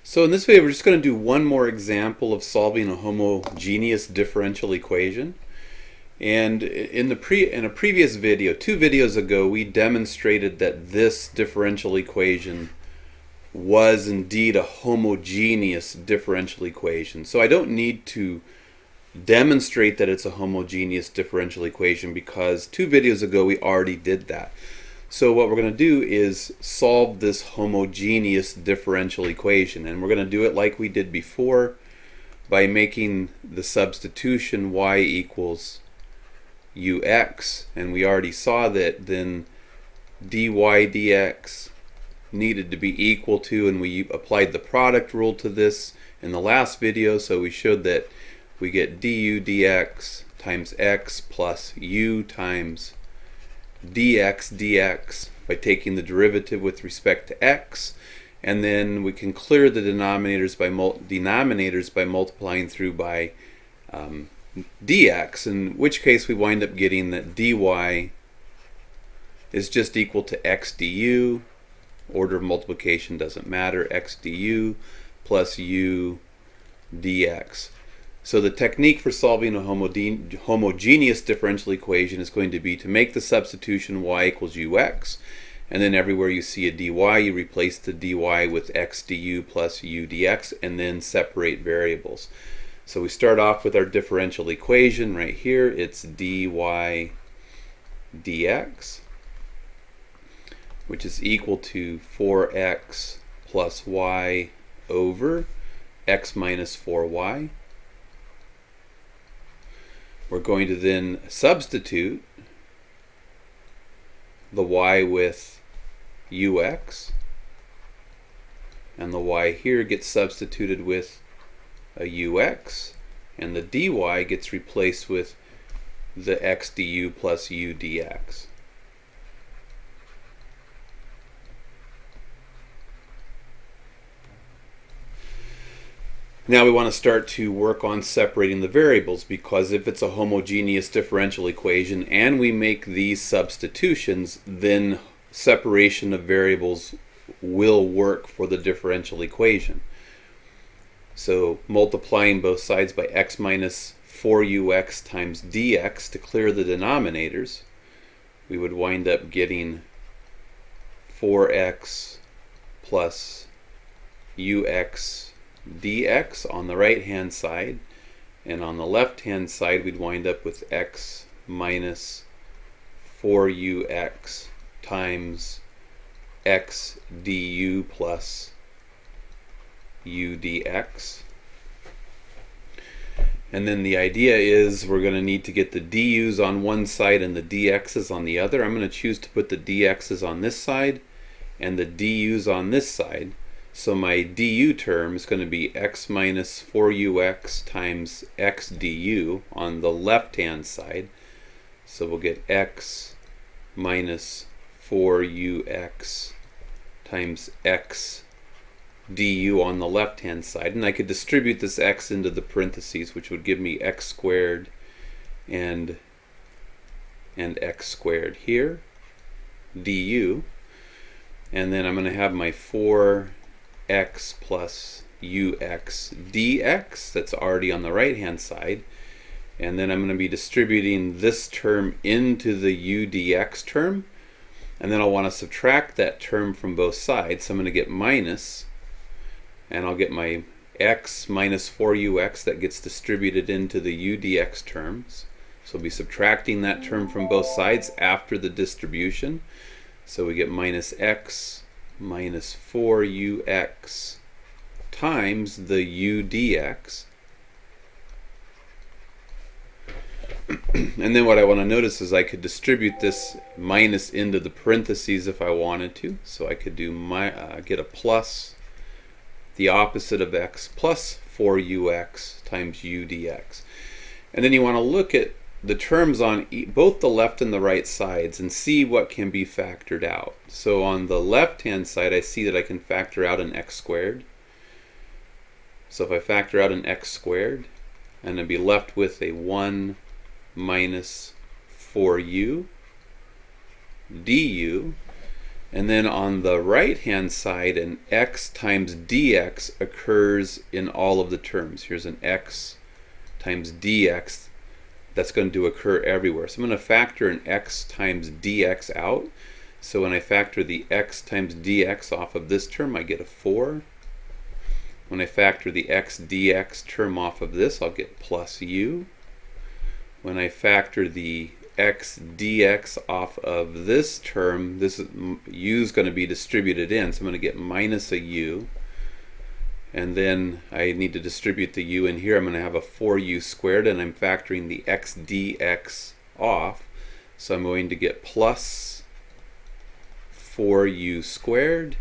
So in this video, we're just going to do one more example of solving a homogeneous differential equation. And in a previous video, 2 videos ago, we demonstrated that this differential equation was indeed a homogeneous differential equation. So I don't need to demonstrate that it's a homogeneous differential equation because 2 videos ago we already did that. So what we're going to do is solve this homogeneous differential equation, and we're going to do it like we did before by making the substitution y equals ux, and we already saw that then dy dx needed to be equal to, and we applied the product rule to this in the last video, so we showed that we get du dx times x plus u times dx dx by taking the derivative with respect to x, and then we can clear the denominators by multiplying through by dx, in which case we wind up getting that dy is just equal to x du. Order of multiplication doesn't matter. X du plus u dx. So the technique for solving a homogeneous differential equation is going to be to make the substitution y equals ux, and then everywhere you see a dy, you replace the dy with x du plus u dx, and then separate variables. So we start off with our differential equation right here. It's dy dx, which is equal to 4x plus y over x minus 4y. We're going to then substitute the y with ux, and the y here gets substituted with a ux, and the dy gets replaced with the x du plus u dx. Now we want to start to work on separating the variables, because if it's a homogeneous differential equation and we make these substitutions, then separation of variables will work for the differential equation. So multiplying both sides by x minus 4ux times dx to clear the denominators, we would wind up getting 4x plus ux dx on the right hand side, and on the left hand side we'd wind up with x minus 4ux times x du plus u dx. And then the idea is we're going to need to get the du's on one side and the dx's on the other. I'm going to choose to put the dx's on this side and the du's on this side. So my du term is going to be x minus 4ux times x du on the left hand side. So we'll get x minus 4ux times x du on the left hand side. And I could distribute this x into the parentheses, which would give me x squared and x squared here, du. And then I'm going to have my 4x plus ux dx that's already on the right hand side, and then I'm going to be distributing this term into the u dx term, and then I'll want to subtract that term from both sides. So I'm going to get minus, and I'll get my x minus 4ux that gets distributed into the u dx terms. So I'll be subtracting that term from both sides after the distribution. So we get minus x minus 4ux times the u dx. And then what I want to notice is I could distribute this minus into the parentheses if I wanted to. So I could do get a plus, the opposite of x, plus 4ux times u dx. And then you want to look at the terms on both the left and the right sides and see what can be factored out. So on the left hand side I see that I can factor out an x squared. So if I factor out an x squared, and I'd be left with a 1 minus 4u du, And then on the right hand side, an x times dx occurs in all of the terms. Here's an x times dx that's going to occur everywhere. So I'm going to factor an x times dx out. So when I factor the x times dx off of this term, I get a 4. When I factor the x dx term off of this, I'll get plus u. When I factor the x dx off of this term, this u is going to be distributed in, so I'm going to get minus a u. And then I need to distribute the u in here. I'm going to have a 4u squared, and I'm factoring the x dx off. So I'm going to get plus 4u squared,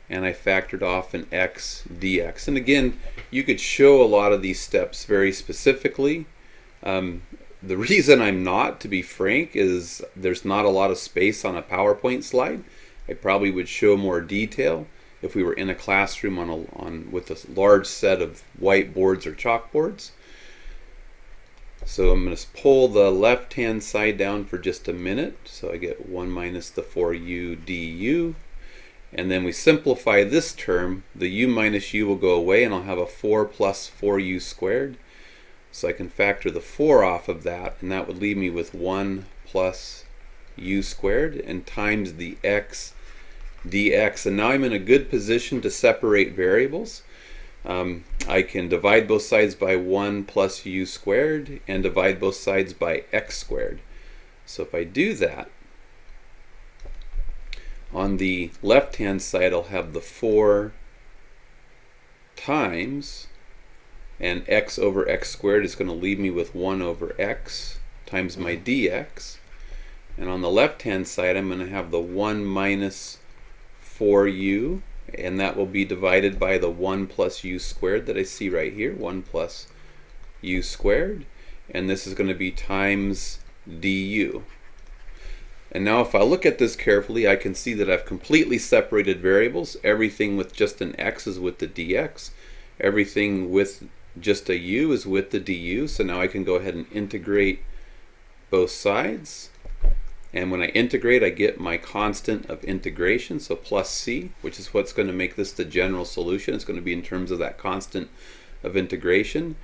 and I factored off an x dx. And again, you could show a lot of these steps very specifically. The reason I'm not, to be frank, is there's not a lot of space on a PowerPoint slide. I probably would show more detail if we were in a classroom with a large set of whiteboards or chalkboards. So I'm going to pull the left hand side down for just a minute. So I get 1 minus the 4u du. And then we simplify this term. The u minus u will go away, and I'll have a 4 plus 4u squared. So I can factor the 4 off of that, and that would leave me with 1 plus u squared and times the x dx. And now I'm in a good position to separate variables. I can divide both sides by 1 plus u squared and divide both sides by x squared. So if I do that, on the left hand side I'll have the 4 times, and x over x squared is going to leave me with 1 over x times my dx. And on the left hand side I'm going to have the 1 minus 4u, and that will be divided by the 1 plus u squared that I see right here, 1 plus u squared, and this is going to be times du. And now if I look at this carefully, I can see that I've completely separated variables. Everything with just an x is with the dx. Everything with just a u is with the du. So now I can go ahead and integrate both sides. And when I integrate, I get my constant of integration, so plus c, which is what's going to make this the general solution. It's going to be in terms of that constant of integration.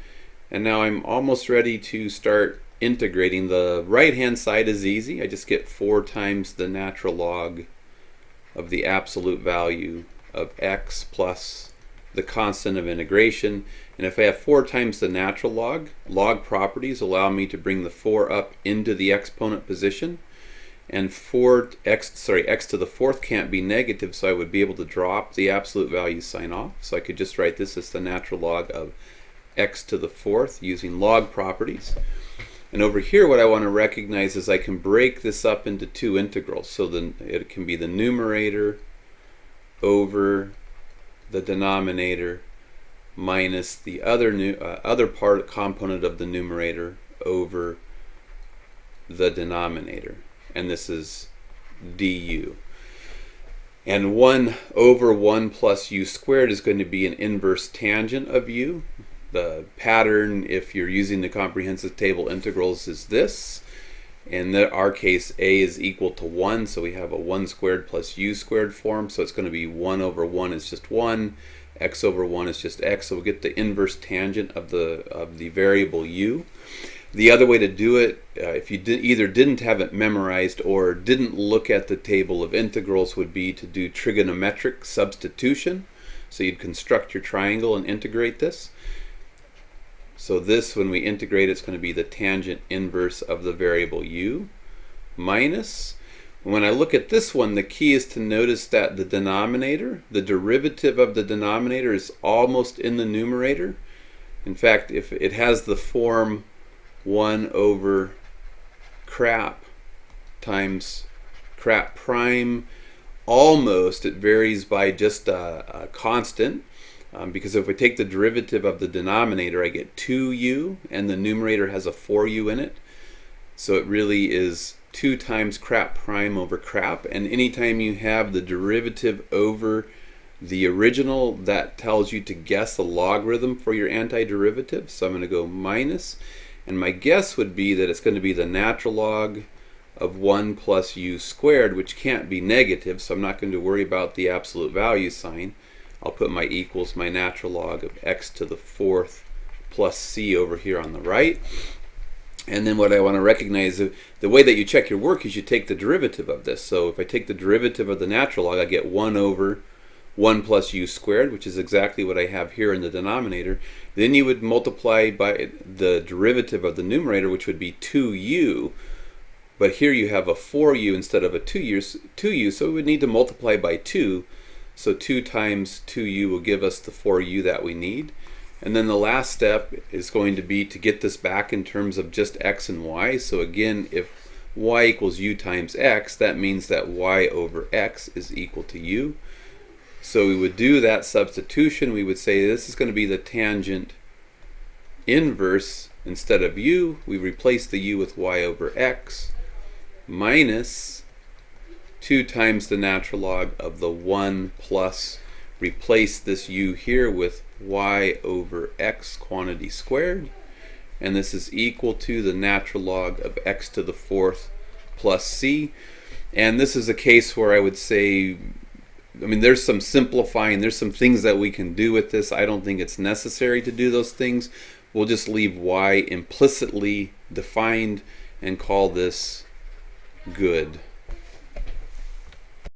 And now I'm almost ready to start integrating. The right hand side is easy. I just get 4 times the natural log of the absolute value of x plus the constant of integration. And if I have 4 times the natural log properties allow me to bring the 4 up into the exponent position. And x to the 4th can't be negative, so I would be able to drop the absolute value sign off. So I could just write this as the natural log of x to the 4th using log properties. And over here what I want to recognize is I can break this up into 2 integrals. So then it can be the numerator over the denominator minus the other component of the numerator over the denominator. And this is du. And 1 over 1 plus u squared is going to be an inverse tangent of u. The pattern, if you're using the comprehensive table integrals, is this. In our case, a is equal to 1, so we have a 1 squared plus u squared form. So it's going to be 1 over 1 is just 1, x over 1 is just x. So we'll get the inverse tangent of the variable u. The other way to do it, if you either didn't have it memorized or didn't look at the table of integrals, would be to do trigonometric substitution. So you'd construct your triangle and integrate this. So this, when we integrate, it's going to be the tangent inverse of the variable u minus. When I look at this one, the key is to notice that the denominator, the derivative of the denominator, is almost in the numerator. In fact, if it has the form 1 over crap times crap prime, almost, it varies by just a constant. Because if we take the derivative of the denominator, I get 2u, and the numerator has a 4u in it. So it really is 2 times crap prime over crap. And anytime you have the derivative over the original, that tells you to guess a logarithm for your antiderivative. So I'm going to go minus. And my guess would be that it's going to be the natural log of 1 plus u squared, which can't be negative, so I'm not going to worry about the absolute value sign. I'll put my equals my natural log of x to the fourth plus c over here on the right. And then what I want to recognize, the way that you check your work is you take the derivative of this. So if I take the derivative of the natural log, I get 1 over 1 plus u squared, which is exactly what I have here in the denominator. Then you would multiply by the derivative of the numerator, which would be 2u. But here you have a 4u instead of a 2u, so we would need to multiply by 2. So 2 times 2u will give us the 4u that we need. And then the last step is going to be to get this back in terms of just x and y. So again, if y equals u times x, that means that y over x is equal to u. So we would do that substitution. We would say this is going to be the tangent inverse. Instead of u, we replace the u with y over x minus 2 times the natural log of the 1 plus, replace this u here with y over x quantity squared, and this is equal to the natural log of x to the fourth plus c. And this is a case where I would say, there's some simplifying, there's some things that we can do with this. I don't think it's necessary to do those things. We'll just leave y implicitly defined and call this good.